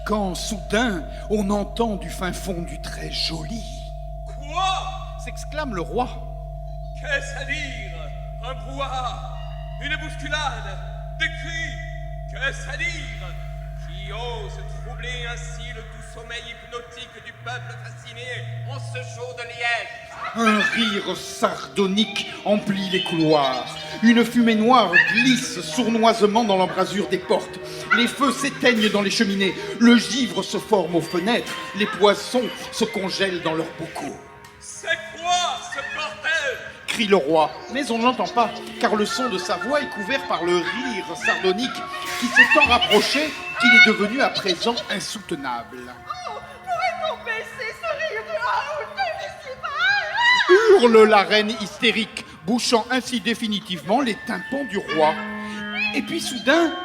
quand, soudain, on entend du fin fond du très joli. Quoi? S'exclame le roi. Qu'est-ce à dire? Un brouhaha, une bousculade, des cris. Qu'est-ce à dire? Qui ose troubler ainsi le doux sommeil hypnotique du peuple fasciné en ce jour de liège? Un rire sardonique emplit les couloirs. Une fumée noire glisse sournoisement dans l'embrasure des portes. Les feux s'éteignent dans les cheminées. Le givre se forme aux fenêtres. Les poissons se congèlent dans leurs bocaux. C'est quoi ce bordel? Crie le roi, mais on ne l'entend pas, car le son de sa voix est couvert par le rire sardonique qui s'est tant rapproché qu'il est devenu à présent insoutenable. Oh, pourrait-on baisser ce rire de haut de Hurle la reine hystérique, bouchant ainsi définitivement les tympans du roi. Et puis soudain,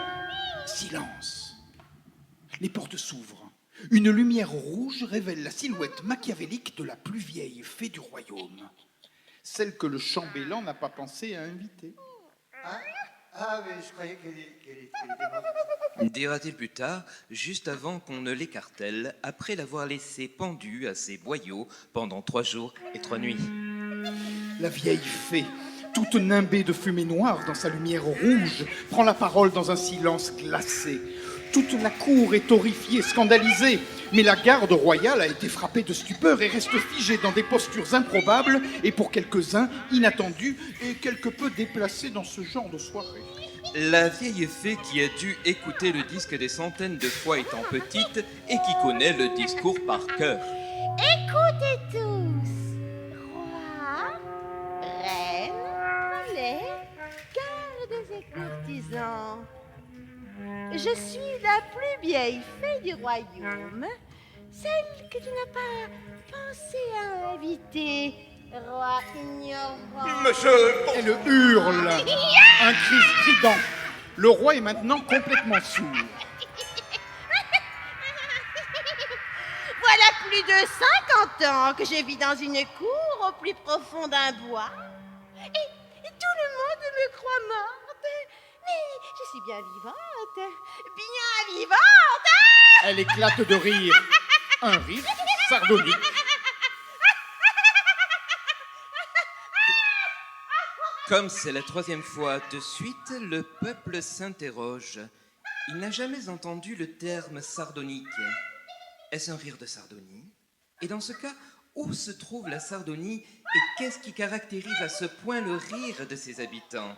silence. Les portes s'ouvrent. Une lumière rouge révèle la silhouette machiavélique de la plus vieille fée du royaume. Celle que le chambellan n'a pas pensé à inviter. Ah, mais je croyais qu'elle était morte. Dira-t-il plus tard, juste avant qu'on ne l'écartèle, après l'avoir laissé pendu à ses boyaux pendant 3 jours et 3 nuits. La vieille fée, toute nimbée de fumée noire dans sa lumière rouge, prend la parole dans un silence glacé. Toute la cour est horrifiée, scandalisée, mais la garde royale a été frappée de stupeur et reste figée dans des postures improbables et pour quelques-uns inattendues et quelque peu déplacées dans ce genre de soirée. La vieille fée qui a dû écouter le disque des centaines de fois étant petite et qui connaît le discours par cœur. Écoutez tous, roi, reine, relais, gardes et courtisans. Je suis la plus vieille fée du royaume, celle que tu n'as pas pensé à inviter, roi ignorant. Monsieur, Elle hurle, un cri strident. Le roi est maintenant complètement sourd. Voilà plus de 50 ans que je vis dans une cour au plus profond d'un bois. Et tout le monde me croit morte. Mais je suis bien vivante. Bien vivante. Elle éclate de rire. Un rire sardonique. Comme c'est la 3e fois de suite, le peuple s'interroge. Il n'a jamais entendu le terme sardonique. Est-ce un rire de Sardonie? Et dans ce cas, où se trouve la Sardonie et qu'est-ce qui caractérise à ce point le rire de ses habitants?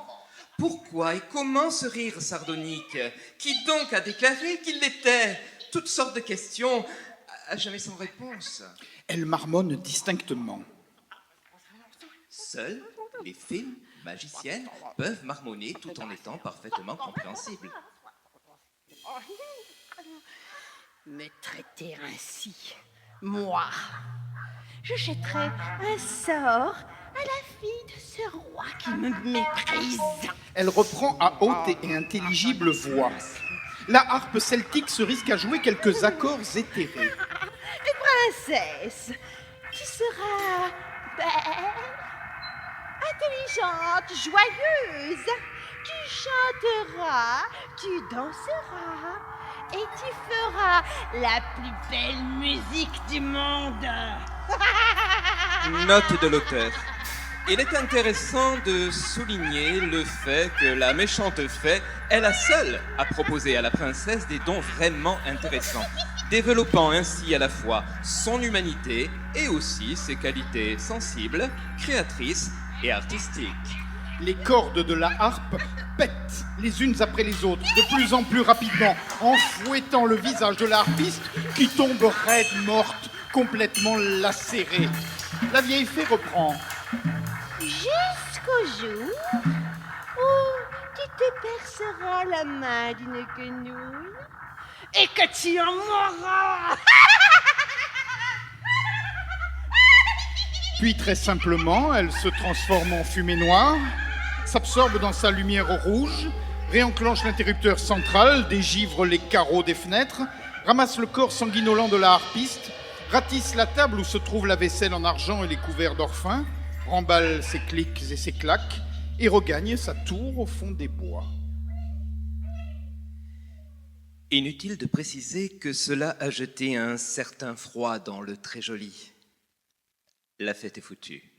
Pourquoi et comment ce rire sardonique? Qui donc a déclaré qu'il l'était? Toutes sortes de questions, à jamais sans réponse. Elle marmonne distinctement. Seules les fées magiciennes peuvent marmonner tout en étant parfaitement compréhensibles. Me traiter ainsi, moi, je jetterai un sort à la fille de ce roi qui me méprise. Elle reprend à haute et intelligible voix. La harpe celtique se risque à jouer quelques accords éthérés. Princesse, tu seras belle, intelligente, joyeuse. Tu chanteras, tu danseras et tu feras la plus belle musique du monde. Note de l'auteur. Il est intéressant de souligner le fait que la méchante fée est la seule à proposer à la princesse des dons vraiment intéressants, développant ainsi à la fois son humanité et aussi ses qualités sensibles, créatrices et artistiques. Les cordes de la harpe pètent les unes après les autres, de plus en plus rapidement, en fouettant le visage de la harpiste qui tombe raide morte, complètement lacérée. La vieille fée reprend. Jusqu'au jour où tu te perceras la main d'une quenouille et que tu en mourras. Puis très simplement, elle se transforme en fumée noire, s'absorbe dans sa lumière rouge, réenclenche l'interrupteur central, dégivre les carreaux des fenêtres, ramasse le corps sanguinolent de la harpiste, ratisse la table où se trouve la vaisselle en argent et les couverts d'or fin, remballe ses clics et ses claques et regagne sa tour au fond des bois. Inutile de préciser que cela a jeté un certain froid dans le très joli. La fête est foutue.